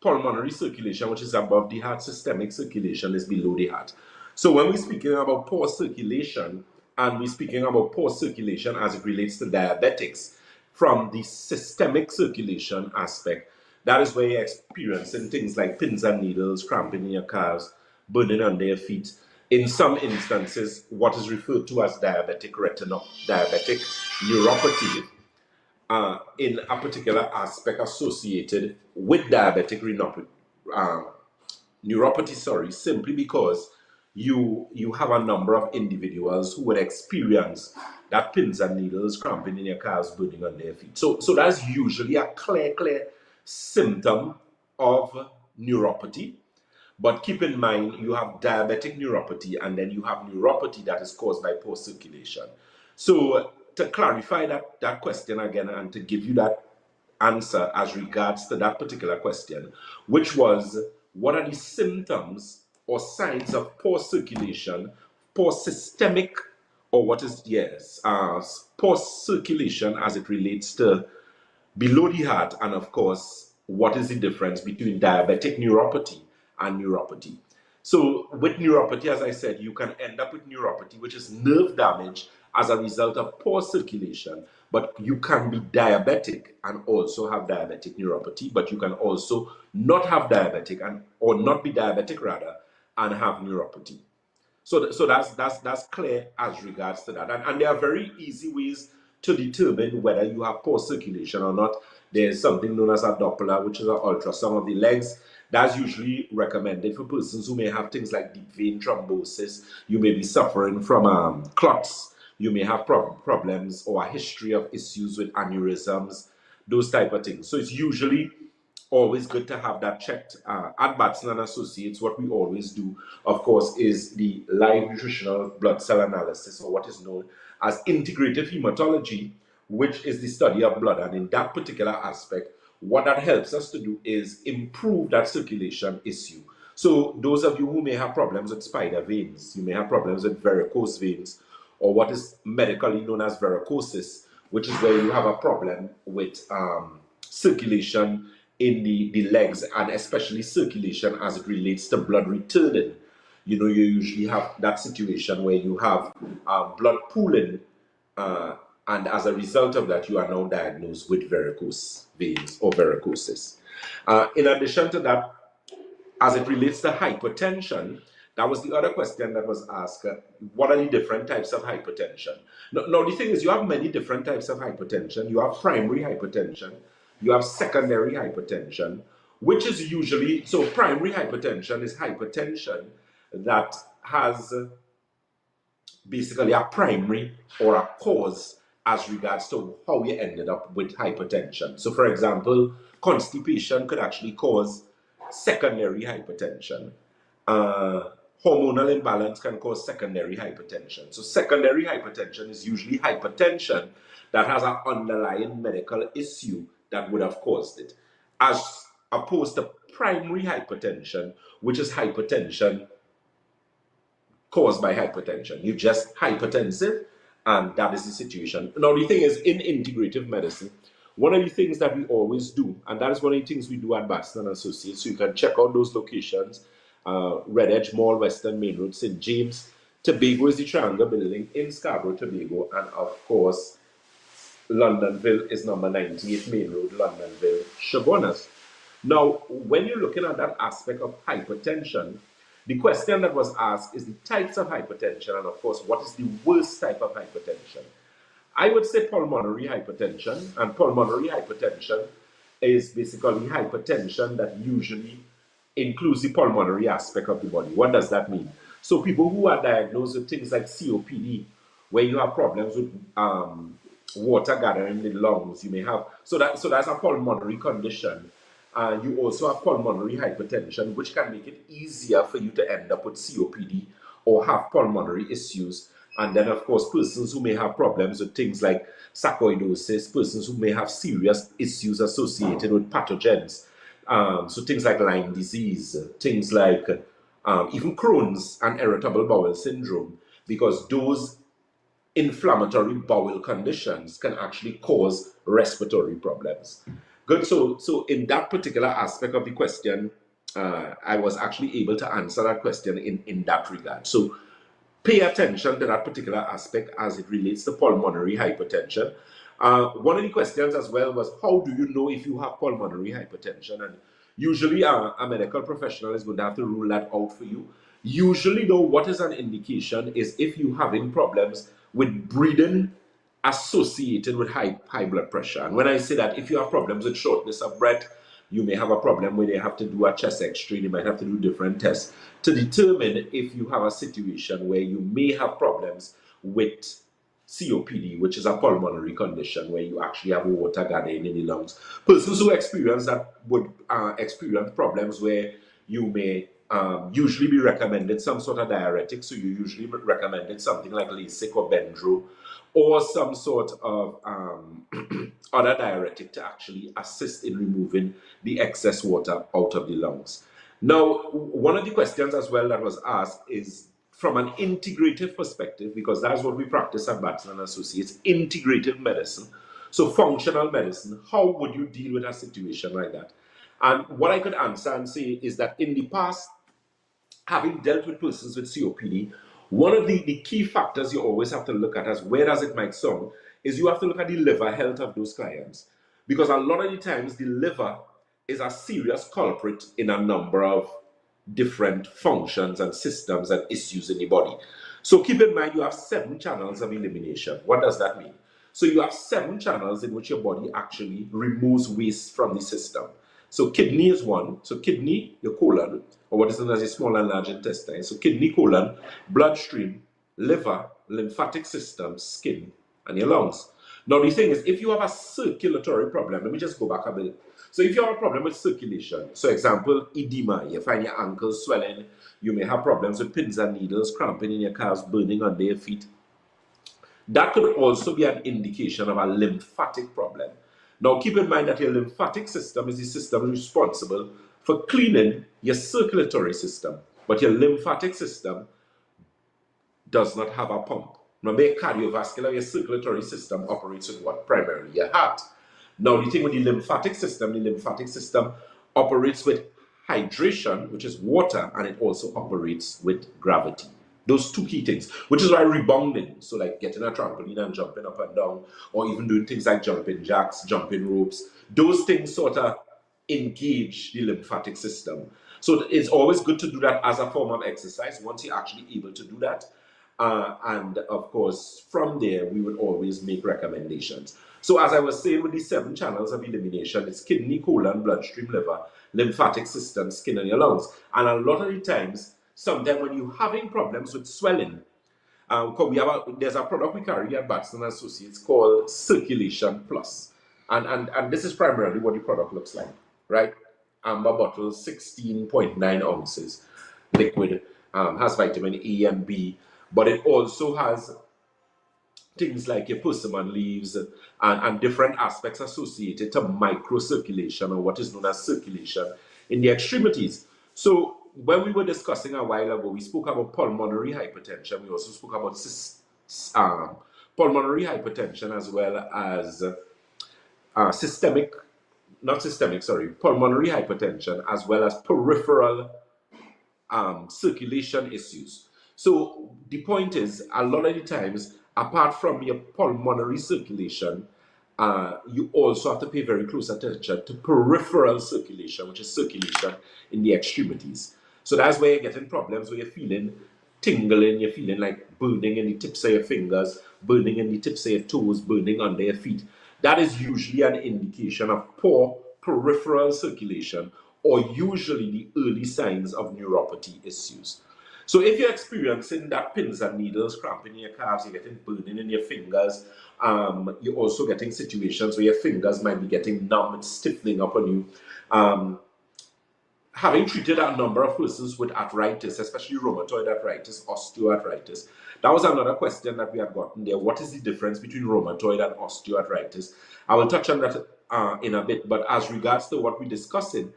pulmonary circulation, which is above the heart. Systemic circulation is below the heart. So when we're speaking about poor circulation, and we're speaking about poor circulation as it relates to diabetics, from the systemic circulation aspect, that is where you're experiencing things like pins and needles, cramping in your calves, burning under your feet. In some instances, what is referred to as diabetic neuropathy, in a particular aspect associated with diabetic neuropathy, simply because you have a number of individuals who would experience that pins and needles, cramping in your calves, burning on their feet. So that's usually a clear symptom of neuropathy. But keep in mind, you have diabetic neuropathy, and then you have neuropathy that is caused by poor circulation. So to clarify that question again, and to give you that answer as regards to that particular question, which was, what are the symptoms or signs of poor circulation, poor systemic, or what is, poor circulation as it relates to below the heart, and of course, what is the difference between diabetic neuropathy and neuropathy. So with neuropathy, as I said, you can end up with neuropathy, which is nerve damage as a result of poor circulation, but you can be diabetic and also have diabetic neuropathy, but you can also not have diabetic or not be diabetic rather, and have neuropathy. So that's clear as regards to that. And there are very easy ways to determine whether you have poor circulation or not. There's something known as a Doppler, which is an ultrasound of the legs. That's usually recommended for persons who may have things like deep vein thrombosis. You may be suffering from clots. You may have problems or a history of issues with aneurysms, those type of things. So it's usually always good to have that checked. At Batson & Associates, what we always do, of course, is the live nutritional blood cell analysis, or what is known as integrative hematology, which is the study of blood. And in that particular aspect, what that helps us to do is improve that circulation issue. So those of you who may have problems with spider veins, you may have problems with varicose veins, or what is medically known as varicosis, which is where you have a problem with circulation in the legs, and especially circulation as it relates to blood returning. You know, you usually have that situation where you have blood pooling, and as a result of that, you are now diagnosed with varicose veins or varicosis. In addition to that, as it relates to hypertension, that was the other question that was asked. What are the different types of hypertension? Now, the thing is, you have many different types of hypertension. You have primary hypertension. You have secondary hypertension, which is usually, so primary hypertension is hypertension that has basically a primary or a cause as regards to how you ended up with hypertension. So for example, constipation could actually cause secondary hypertension. Hormonal imbalance can cause secondary hypertension. So secondary hypertension is usually hypertension that has an underlying medical issue that would have caused it, as opposed to primary hypertension, which is hypertension caused by hypertension. You're just hypertensive, and that is the situation. Now, the thing is, in integrative medicine, one of the things that we always do, and that is one of the things we do at Batson & Associates, so you can check out those locations, Red Edge Mall, Western Main Road, St. James. Tobago is the Triangle Building in Scarborough, Tobago, and of course, Londonville is number 98 Main Road, Londonville, Chabonas. Now, when you're looking at that aspect of hypertension, the question that was asked is the types of hypertension, and of course, what is the worst type of hypertension? I would say pulmonary hypertension, and pulmonary hypertension is basically hypertension that usually includes the pulmonary aspect of the body. What does that mean? So people who are diagnosed with things like COPD, where you have problems with water gathering in the lungs, you may have, so that's a pulmonary condition. You also have pulmonary hypertension, which can make it easier for you to end up with COPD or have pulmonary issues. And then, of course, persons who may have problems with things like sarcoidosis, persons who may have serious issues associated with pathogens. So things like Lyme disease, things like even Crohn's and irritable bowel syndrome, because those inflammatory bowel conditions can actually cause respiratory problems. Good, so in that particular aspect of the question, I was actually able to answer that question in that regard. So pay attention to that particular aspect as it relates to pulmonary hypertension. One of the questions as well was, how do you know if you have pulmonary hypertension? And usually a medical professional is going to have to rule that out for you. Usually though, what is an indication is if you're having problems with breathing associated with high blood pressure. And when I say that, if you have problems with shortness of breath, You may have a problem where they have to do a chest x-ray. They might have to do different tests to determine if you have a situation where you may have problems with COPD, which is a pulmonary condition where you actually have water gathering in the lungs. Persons who experience that would experience problems where you may usually be recommended some sort of diuretic. So you usually recommended something like Lasix or Benadryl, or some sort of other diuretic to actually assist in removing the excess water out of the lungs. Now, one of the questions as well that was asked is from an integrative perspective, because that's what we practice at Batson & Associates, integrative medicine. So functional medicine, how would you deal with a situation like that? And what I could answer and say is that in the past, having dealt with persons with COPD, one of the key factors you always have to look at, as weird as it might sound, is you have to look at the liver health of those clients. Because a lot of the times, the liver is a serious culprit in a number of different functions and systems and issues in the body. So keep in mind, you have 7 channels of elimination. What does that mean? So you have 7 channels in which your body actually removes waste from the system. So kidney is one. So kidney, your colon, or what is known as your small and large intestine. So kidney, colon, bloodstream, liver, lymphatic system, skin, and your lungs. Now the thing is, if you have a circulatory problem, let me just go back a bit. So if you have a problem with circulation, so example, edema, you find your ankles swelling, you may have problems with pins and needles, cramping in your calves, burning under your feet. That could also be an indication of a lymphatic problem. Now keep in mind that your lymphatic system is the system responsible for cleaning your circulatory system, but your lymphatic system does not have a pump. Remember, your cardiovascular, your circulatory system operates with what? Primarily your heart. Now the thing with the lymphatic system operates with hydration, which is water, and it also operates with gravity. Those 2 key things, which is why rebounding, so like getting a trampoline and jumping up and down, or even doing things like jumping jacks, jumping ropes, those things sort of engage the lymphatic system. So it's always good to do that as a form of exercise once you're actually able to do that. And of course, from there, we would always make recommendations. So as I was saying, with the 7 channels of elimination, it's kidney, colon, bloodstream, liver, lymphatic system, skin, and your lungs. And a lot of the times, sometimes when you're having problems with swelling, there's a product we carry at Batson & Associates called Circulation Plus. And this is primarily what the product looks like, right? Amber bottle, 16.9 ounces, liquid, has vitamin A and B, but it also has things like your persimmon leaves and different aspects associated to microcirculation, or what is known as circulation in the extremities. So when we were discussing a while ago, we spoke about pulmonary hypertension. We also spoke about pulmonary hypertension as well as pulmonary hypertension as well as peripheral circulation issues. So the point is, a lot of the times, apart from your pulmonary circulation, you also have to pay very close attention to peripheral circulation, which is circulation in the extremities. So that's where you're getting problems where you're feeling tingling, you're feeling like burning in the tips of your fingers, burning in the tips of your toes, burning under your feet. That is usually an indication of poor peripheral circulation, or usually the early signs of neuropathy issues. So if you're experiencing that pins and needles, cramping in your calves, you're getting burning in your fingers, you're also getting situations where your fingers might be getting numb and stiffening up on you. Having treated a number of persons with arthritis, especially rheumatoid arthritis, osteoarthritis, that was another question that we had gotten there. What is the difference between rheumatoid and osteoarthritis? I will touch on that in a bit, but as regards to what we're discussing,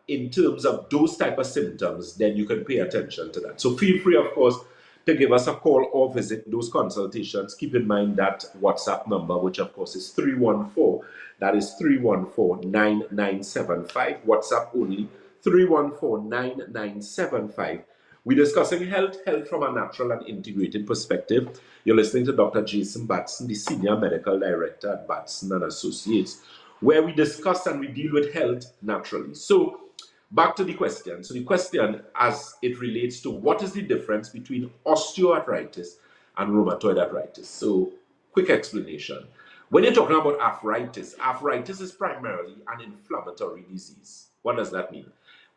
in terms of those type of symptoms, then you can pay attention to that. So feel free, of course, to give us a call or visit those consultations. Keep in mind that WhatsApp number, which of course is 314, that is 314-9975, WhatsApp only, 314-9975. We're discussing health from a natural and integrated perspective. You're listening to Dr. Jason Batson, the Senior Medical Director at Batson & Associates, where we discuss and we deal with health naturally. So back to the question. So the question as it relates to what is the difference between osteoarthritis and rheumatoid arthritis. So quick explanation. When you're talking about arthritis, arthritis is primarily an inflammatory disease. What does that mean?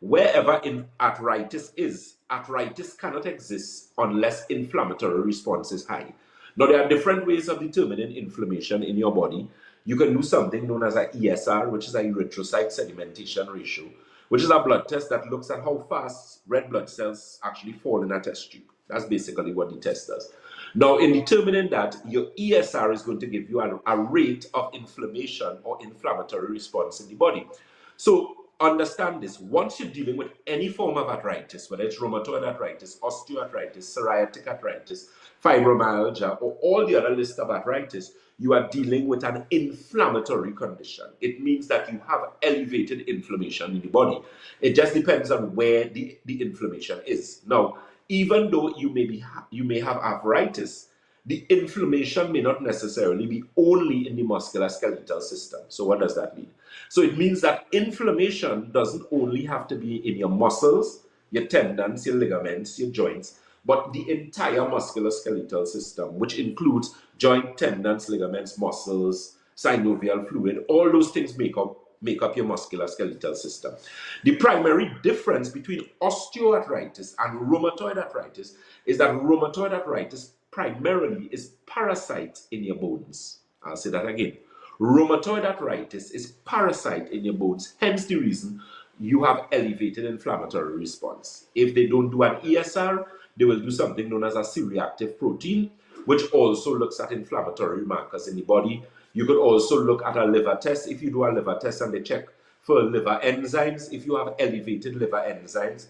Wherever arthritis is, arthritis cannot exist unless inflammatory response is high. Now, there are different ways of determining inflammation in your body. You can do something known as an ESR, which is an erythrocyte sedimentation ratio, which is a blood test that looks at how fast red blood cells actually fall in a test tube. That's basically what the test does. Now, in determining that, your ESR is going to give you a rate of inflammation or inflammatory response in the body. So, understand this. Once you're dealing with any form of arthritis, whether it's rheumatoid arthritis, osteoarthritis, psoriatic arthritis, fibromyalgia, or all the other list of arthritis, you are dealing with an inflammatory condition. It means that you have elevated inflammation in the body. It just depends on where the inflammation is. Now, even though you may have arthritis, the inflammation may not necessarily be only in the musculoskeletal system. So what does that mean? So it means that inflammation doesn't only have to be in your muscles, your tendons, your ligaments, your joints, but the entire musculoskeletal system, which includes joint, tendons, ligaments, muscles, synovial fluid. All those things make up your musculoskeletal system. The primary difference between osteoarthritis and rheumatoid arthritis is that rheumatoid arthritis primarily is parasite in your bones. I'll say that again. Rheumatoid arthritis is parasite in your bones, hence the reason you have elevated inflammatory response. If they don't do an ESR, they will do something known as a C-reactive protein, which also looks at inflammatory markers in the body. You could also look at a liver test. If you do a liver test and they check for liver enzymes, if you have elevated liver enzymes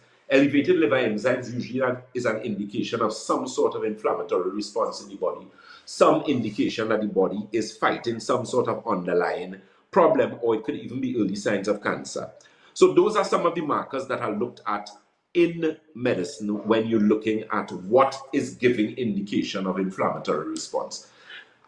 usually is an indication of some sort of inflammatory response in the body, some indication that the body is fighting some sort of underlying problem, or it could even be early signs of cancer. So those are some of the markers that are looked at in medicine when you're looking at what is giving indication of inflammatory response.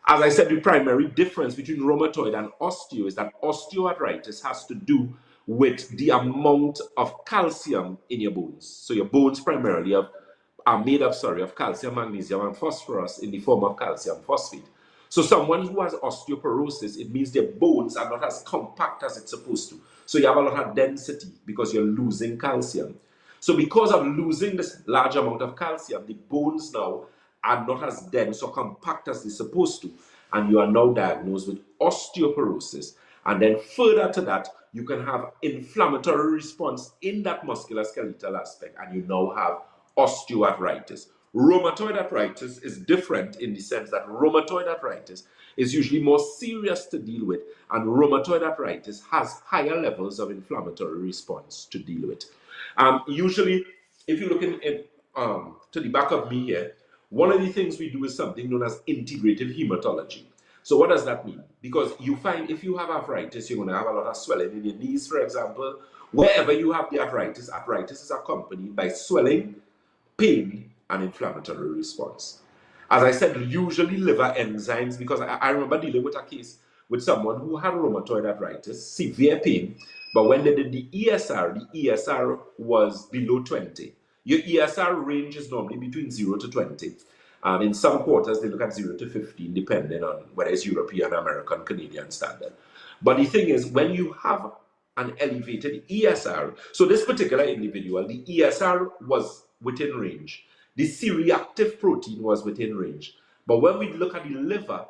As I said, the primary difference between rheumatoid and osteo is that osteoarthritis has to do with the amount of calcium in your bones. So your bones primarily are made up of calcium, magnesium, and phosphorus in the form of calcium phosphate. So someone who has osteoporosis, it means their bones are not as compact as it's supposed to. So you have a lot of density because you're losing calcium. So because of losing this large amount of calcium, the bones now are not as dense or compact as they're supposed to. And you are now diagnosed with osteoporosis. And then further to that, you can have inflammatory response in that musculoskeletal aspect, and you now have osteoarthritis. Rheumatoid arthritis is different in the sense that rheumatoid arthritis is usually more serious to deal with, and rheumatoid arthritis has higher levels of inflammatory response to deal with. Usually, if you look to the back of me here, one of the things we do is something known as integrative hematology. So what does that mean? Because you find if you have arthritis, you're going to have a lot of swelling in your knees, for example. Wherever you have the arthritis is accompanied by swelling, pain, and inflammatory response. As I said, usually liver enzymes, because I remember dealing with a case with someone who had rheumatoid arthritis, severe pain, but when they did the ESR was below 20. Your ESR range is normally between 0 to 20. In some quarters, they look at 0 to 15, depending on whether it's European, American, Canadian standard. But the thing is, when you have an elevated ESR, so this particular individual, the ESR was within range. The C-reactive protein was within range. But when we look at the liver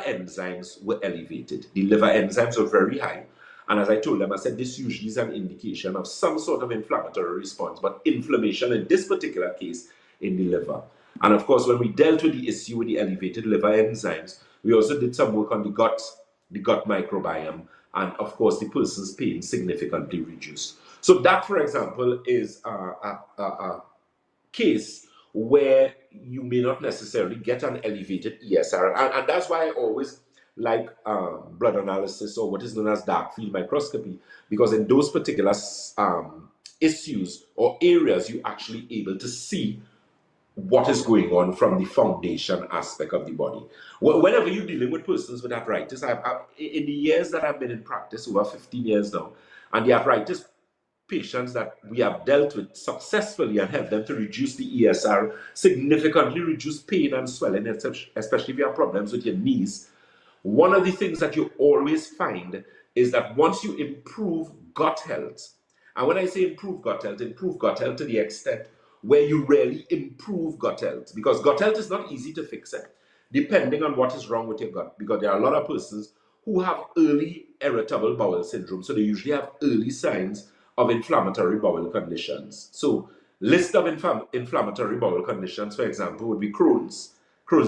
enzymes were elevated. The liver enzymes were very high. And as I told them, I said this usually is an indication of some sort of inflammatory response, but inflammation in this particular case in the liver. And of course, when we dealt with the issue with the elevated liver enzymes, we also did some work on the gut microbiome, and of course, the person's pain significantly reduced. So that, for example, is a case where you may not necessarily get an elevated ESR, and that's why I always like blood analysis, or what is known as dark field microscopy, because in those particular issues or areas, you're actually able to see what is going on from the foundation aspect of the body. Whenever you're dealing with persons with arthritis, in the years that I've been in practice, over 15 years now, and the arthritis patients that we have dealt with successfully and helped them to reduce the ESR, significantly reduce pain and swelling, especially if you have problems with your knees, one of the things that you always find is that once you improve gut health, and when I say improve gut health to the extent where you really improve gut health, because gut health is not easy to fix it, depending on what is wrong with your gut, because there are a lot of persons who have early irritable bowel syndrome, so they usually have early signs of inflammatory bowel conditions. So list of inflammatory bowel conditions, for example, would be Crohn's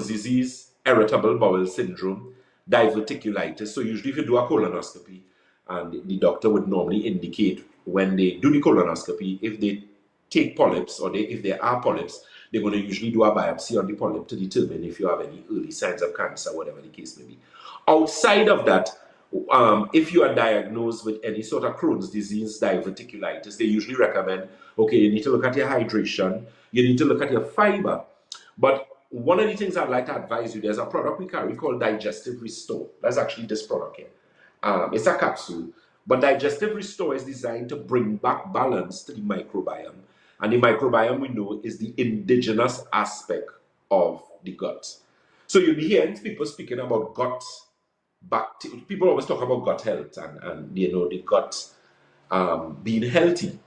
disease, irritable bowel syndrome, diverticulitis. So usually if you do a colonoscopy, and the doctor would normally indicate when they do the colonoscopy, if they take polyps or if there are polyps, they're going to usually do a biopsy on the polyp to determine if you have any early signs of cancer, whatever the case may be. Outside of that, if you are diagnosed with any sort of Crohn's disease, diverticulitis, they usually recommend, okay, you need to look at your hydration, you need to look at your fiber. But one of the things I'd like to advise you, there's a product we carry called Digestive Restore. That's actually this product here. It's a capsule, but Digestive Restore is designed to bring back balance to the microbiome. And the microbiome, we know, is the indigenous aspect of the gut. So you'll be hearing people speaking about gut bacteria. People always talk about gut health and you know, the gut being healthy.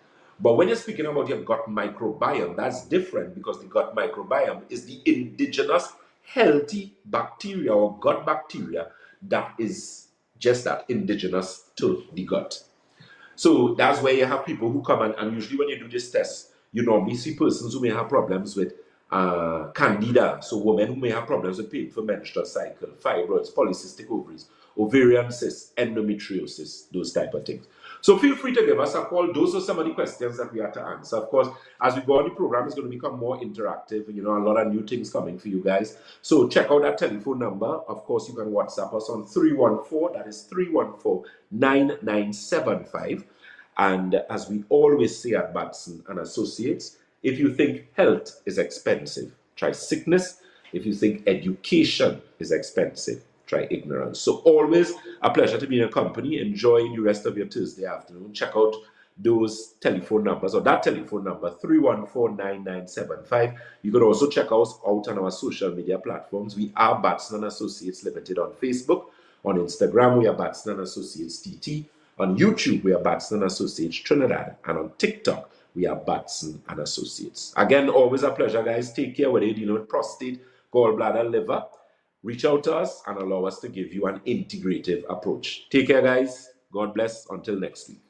But when you're speaking about your gut microbiome, that's different, because the gut microbiome is the indigenous healthy bacteria or gut bacteria that is just that, indigenous to the gut. So that's where you have people who come and usually when you do this test, you normally see persons who may have problems with candida, so women who may have problems with painful menstrual cycle, fibroids, polycystic ovaries, ovarian cysts, endometriosis, those type of things. So feel free to give us a call. Those are some of the questions that we have to answer. Of course, as we go on, the program is going to become more interactive. You know, a lot of new things coming for you guys. So check out that telephone number. Of course, you can WhatsApp us on 314, that is 314-9975. And as we always say at Batson and Associates, if you think health is expensive, try sickness. If you think education is expensive, try ignorance. So always a pleasure to be in your company. Enjoy the rest of your Thursday afternoon. Check out those telephone numbers, or that telephone number, 314-9975. You can also check us out on our social media platforms. We are Batson and Associates Limited on Facebook. On Instagram, we are Batson and Associates TT. On YouTube, we are Batson and Associates Trinidad. And on TikTok, we are Batson and Associates. Again, always a pleasure, guys. Take care whether you're dealing with prostate, gallbladder, liver. Reach out to us and allow us to give you an integrative approach. Take care, guys. God bless. Until next week.